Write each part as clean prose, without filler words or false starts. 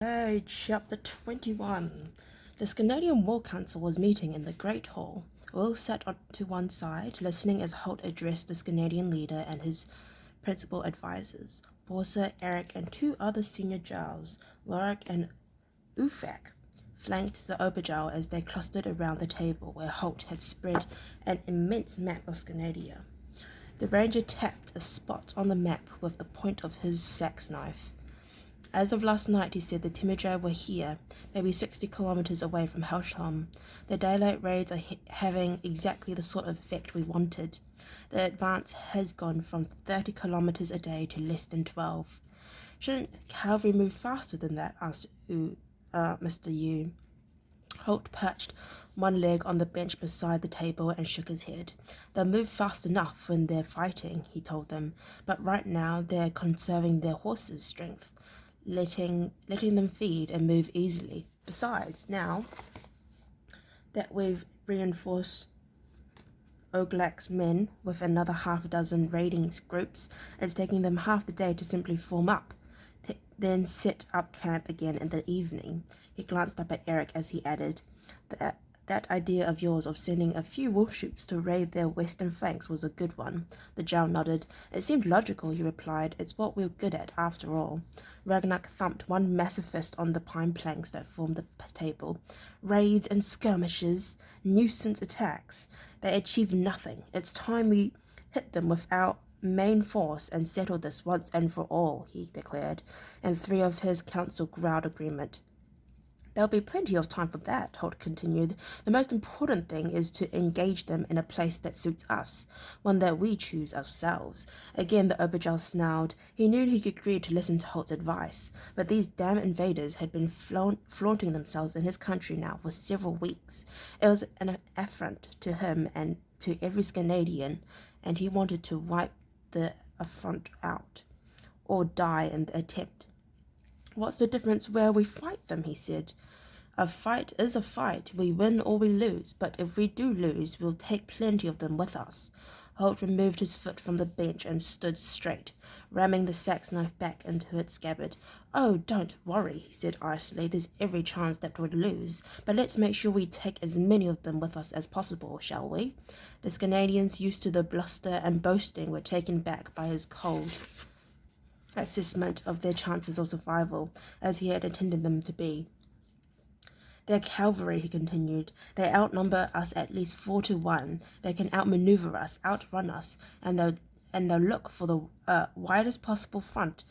Hey, chapter 21. The Canadian War Council was meeting in the Great Hall. Will sat to one side, listening as Holt addressed the Canadian leader and his principal advisors, Borsa, Eric, and two other senior Jarls, Lorik and Ufak, flanked the Oberjarl as they clustered around the table where Holt had spread an immense map of Scandinavia. The ranger tapped a spot on the map with the point of his sax knife. As of last night, he said, the Timijai were here, maybe 60 kilometers away from Helsham. The daylight raids are having exactly the sort of effect we wanted. The advance has gone from 30 kilometers a day to less than 12. Shouldn't cavalry move faster than that? Asked Mr. Yu. Holt perched one leg on the bench beside the table and shook his head. They'll move fast enough when they're fighting, he told them, but right now they're conserving their horses' strength. Letting them feed and move easily. Besides, now that we've reinforced Oglak's men with another half a dozen raiding groups, it's taking them half the day to simply form up, then set up camp again in the evening. He glanced up at Eric as he added, That idea of yours of sending a few warships to raid their western flanks was a good one. The Jarl nodded. It seemed logical, he replied. It's what we're good at, after all. Ragnar thumped one massive fist on the pine planks that formed the table. Raids and skirmishes, nuisance attacks. They achieve nothing. It's time we hit them with our main force and settle this once and for all, he declared, and three of his council growled agreement. There'll be plenty of time for that, Holt continued. The most important thing is to engage them in a place that suits us, one that we choose ourselves. Again the Oberjarl snarled. He knew he could agree to listen to Holt's advice, but these damn invaders had been flaunting themselves in his country now for several weeks. It was an affront to him and to every Canadian, and he wanted to wipe the affront out, or die in the attempt. What's the difference where we fight them, he said. A fight is a fight. We win or we lose, but if we do lose, we'll take plenty of them with us. Holt removed his foot from the bench and stood straight, ramming the sax knife back into its scabbard. Oh, don't worry, he said icily. There's every chance that we'll lose, but let's make sure we take as many of them with us as possible, shall we? The Canadians, used to the bluster and boasting, were taken back by his cold assessment of their chances of survival, as he had intended them to be. They're cavalry, he continued. They outnumber us at least 4 to 1. They can outmaneuver us, outrun us, and they'll look for the widest possible front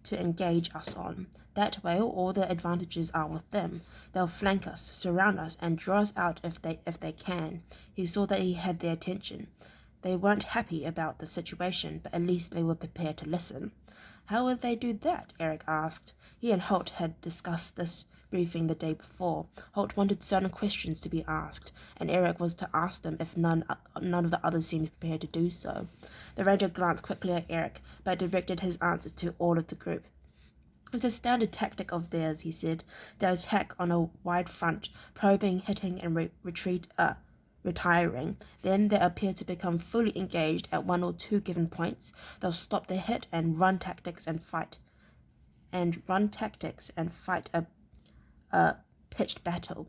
to engage us on. That way, all the advantages are with them. They'll flank us, surround us, and draw us out if they can. He saw that he had their attention. They weren't happy about the situation, but at least they were prepared to listen. How would they do that? Eric asked. He and Holt had discussed this briefing the day before. Holt wanted certain questions to be asked, and Eric was to ask them if none of the others seemed prepared to do so. The ranger glanced quickly at Eric, but directed his answer to all of the group. It's a standard tactic of theirs, he said. They attack on a wide front, probing, hitting, and retiring. Then they appear to become fully engaged at one or two given points. They'll stop their hit and run tactics and fight a pitched battle.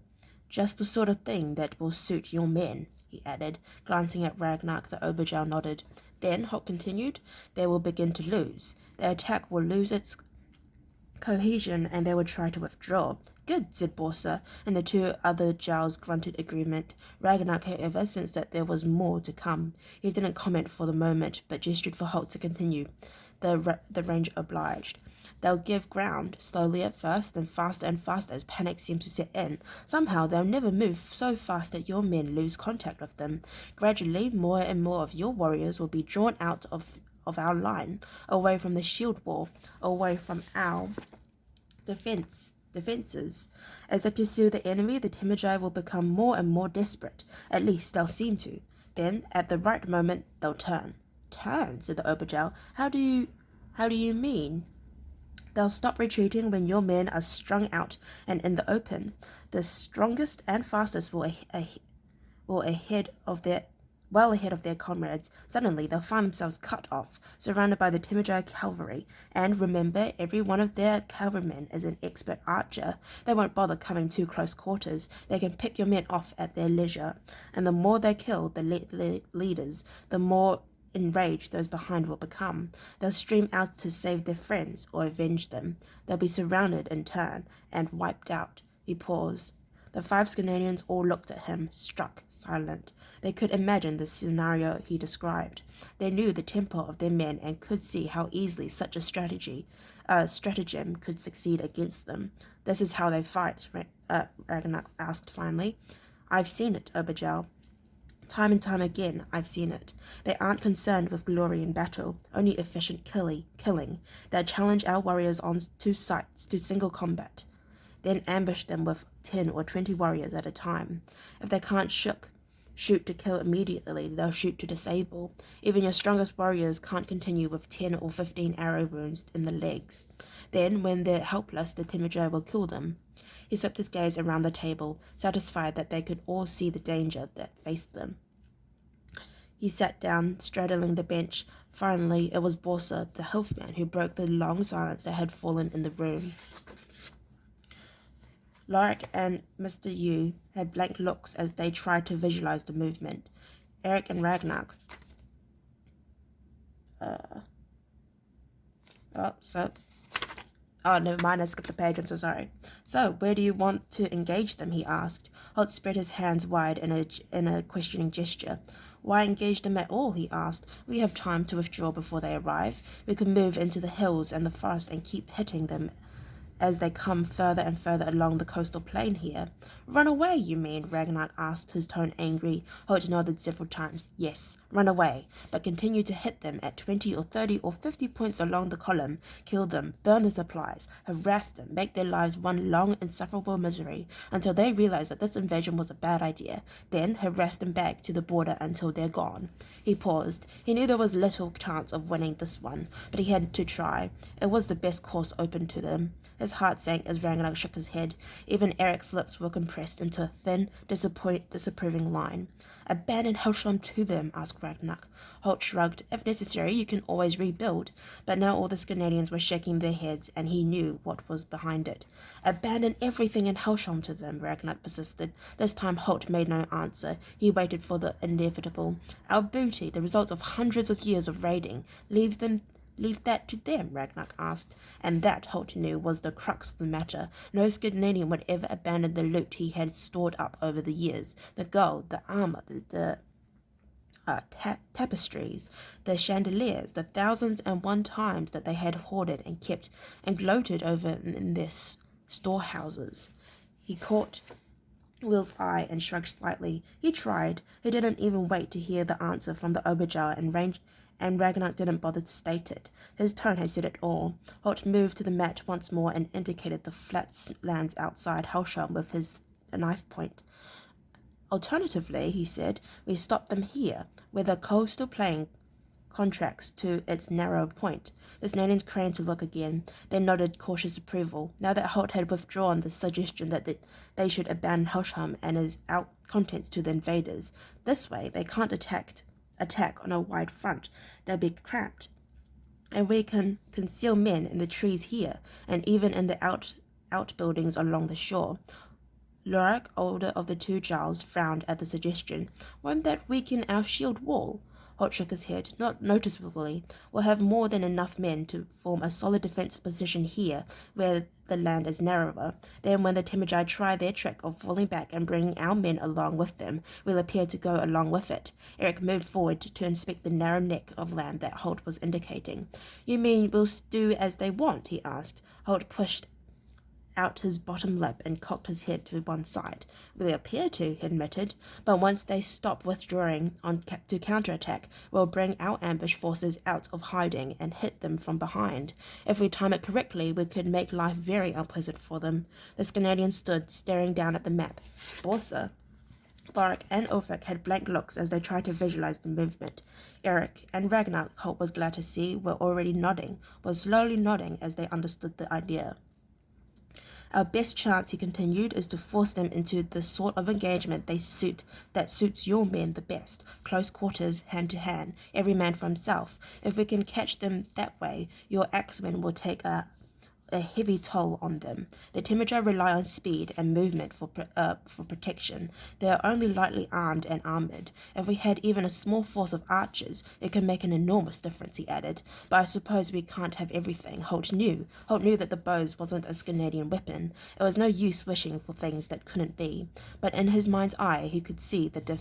Just the sort of thing that will suit your men, he added, glancing at Ragnar. The Oberjarl nodded. Then, Holt continued, they will begin to lose. Their attack will lose its cohesion and they will try to withdraw. Good, said Borsa, and the two other Jarls grunted agreement. Ragnar, however, sensed that there was more to come. He didn't comment for the moment, but gestured for Holt to continue. The ranger obliged. They'll give ground, slowly at first, then faster and faster as panic seems to set in. Somehow they'll never move so fast that your men lose contact with them. Gradually, more and more of your warriors will be drawn out of our line, away from the shield wall, away from our defenses. As they pursue the enemy, the Timijai will become more and more desperate. At least they'll seem to. Then, at the right moment, they'll turn. Turn, said the Oberjarl. How do you mean? They'll stop retreating when your men are strung out and in the open. The strongest and fastest will ahead of their well ahead of their comrades. Suddenly, they'll find themselves cut off, surrounded by the Timajai cavalry. And remember, every one of their cavalrymen is an expert archer. They won't bother coming too close quarters. They can pick your men off at their leisure. And the more they kill the leaders, the more enraged those behind will become. They'll stream out to save their friends or avenge them. They'll be surrounded in turn and wiped out. He paused. The 5 Scananians all looked at him, struck, silent. They could imagine the scenario he described. They knew the temper of their men and could see how easily such a stratagem could succeed against them. This is how they fight, Ragnar asked finally. I've seen it, Obergel. Time and time again, I've seen it. They aren't concerned with glory in battle, only efficient killing. They challenge our warriors on 2 sides to single combat, then ambush them with 10 or 20 warriors at a time. If they can't shoot to kill immediately, they'll shoot to disable. Even your strongest warriors can't continue with 10 or 15 arrow wounds in the legs. Then, when they're helpless, the Timajai will kill them. He swept his gaze around the table, satisfied that they could all see the danger that faced them. He sat down, straddling the bench. Finally, it was Borsa, the healthman, who broke the long silence that had fallen in the room. Lorik and Mr. Yu had blank looks as they tried to visualize the movement. Eric and Ragnar. Never mind, I skipped a page, I'm so sorry. So, where do you want to engage them, he asked. Holt spread his hands wide in a questioning gesture. Why engage them at all, he asked. We have time to withdraw before they arrive. We can move into the hills and the forest and keep hitting them as they come further and further along the coastal plain here. Run away, you mean? Ragnar asked, his tone angry. Holt nodded several times. Yes, run away, but continue to hit them at 20 or 30 or 50 points along the column. Kill them, burn the supplies, harass them, make their lives one long, insufferable misery, until they realize that this invasion was a bad idea. Then harass them back to the border until they're gone. He paused. He knew there was little chance of winning this one, but he had to try. It was the best course open to them. His heart sank as Ragnar shook his head. Even Eric's lips were compressed into a thin, disapproving line. Abandon Helsham to them, asked Ragnar. Holt shrugged. If necessary, you can always rebuild. But now all the Scanadians were shaking their heads, and he knew what was behind it. Abandon everything in Helsham to them, Ragnar persisted. This time Holt made no answer. He waited for the inevitable. Our booty, the results of hundreds of years of raiding, leave that to them, Ragnar asked. And that, Holt knew, was the crux of the matter. No Scandinavian would ever abandon the loot he had stored up over the years. The gold, the armor, the tapestries, the chandeliers, the 1001 times that they had hoarded and kept and gloated over in their storehouses. He caught Will's eye and shrugged slightly. He tried. He didn't even wait to hear the answer from the Obergauer and Ragnar didn't bother to state it. His tone had said it all. Holt moved to the mat once more and indicated the flat lands outside Helsham with his knife point. Alternatively, he said, we stop them here, where the coastal plain contracts to its narrow point. The Scanadians craned to look again. They nodded cautious approval. Now that Holt had withdrawn the suggestion that they should abandon Helsham and its contents to the invaders. This way, they can't attack on a wide front. They'll be cramped. And we can conceal men in the trees here, and even in the outbuildings along the shore. Lorik, older of the 2 Jarls, frowned at the suggestion. Won't that weaken our shield wall? Holt shook his head. Not noticeably. We'll have more than enough men to form a solid defensive position here, where the land is narrower. Then when the Timajai try their trick of falling back and bringing our men along with them, we'll appear to go along with it. Eric moved forward to inspect the narrow neck of land that Holt was indicating. You mean we'll do as they want? He asked. Holt pushed out his bottom lip and cocked his head to one side. We appear to, he admitted, but once they stop withdrawing to counterattack, we'll bring our ambush forces out of hiding and hit them from behind. If we time it correctly, we could make life very unpleasant for them. The Scanadians stood, staring down at the map. Borsa, Lorik, and Ulfric had blank looks as they tried to visualize the movement. Eric and Ragnar, Holt was glad to see, were slowly nodding as they understood the idea. Our best chance, he continued, is to force them into the sort of engagement that suits your men the best. Close quarters, hand to hand, every man for himself. If we can catch them that way, your axemen will take a heavy toll on them. The Temujin rely on speed and movement for protection. They are only lightly armed and armored. If we had even a small force of archers, it could make an enormous difference, he added. But I suppose we can't have everything. Holt knew that the bow wasn't a Scanadian weapon. It was no use wishing for things that couldn't be. But in his mind's eye, he could see the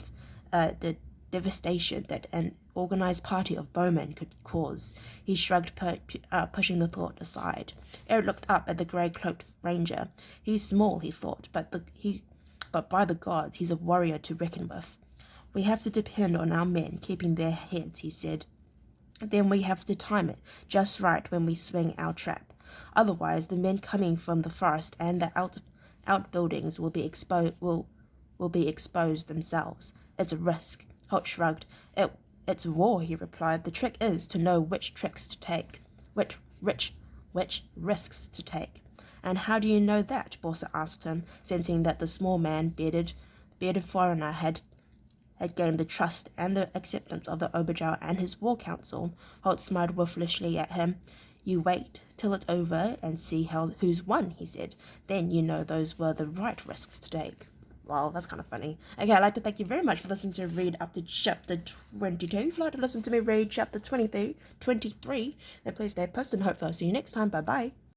devastation that an organized party of bowmen could cause. He shrugged, pushing the thought aside. Eric looked up at the grey-cloaked ranger. He's small, he thought, but by the gods, he's a warrior to reckon with. We have to depend on our men keeping their heads, he said. Then we have to time it just right when we swing our trap. Otherwise, the men coming from the forest and the outbuildings will be exposed themselves. It's a risk. Holt shrugged. It's war, he replied. The trick is to know which tricks to take, which risks to take. And how do you know that? Borsa asked him, sensing that the small man, bearded foreigner, had gained the trust and the acceptance of the Oberjau and his war council. Holt smiled wolfishly at him. You wait till it's over and see who's won, he said. Then you know those were the right risks to take. Wow, that's kind of funny. Okay, I'd like to thank you very much for listening to read up to chapter 22. If you'd like to listen to me read chapter 23, then please stay posted and hopefully I'll see you next time. Bye-bye.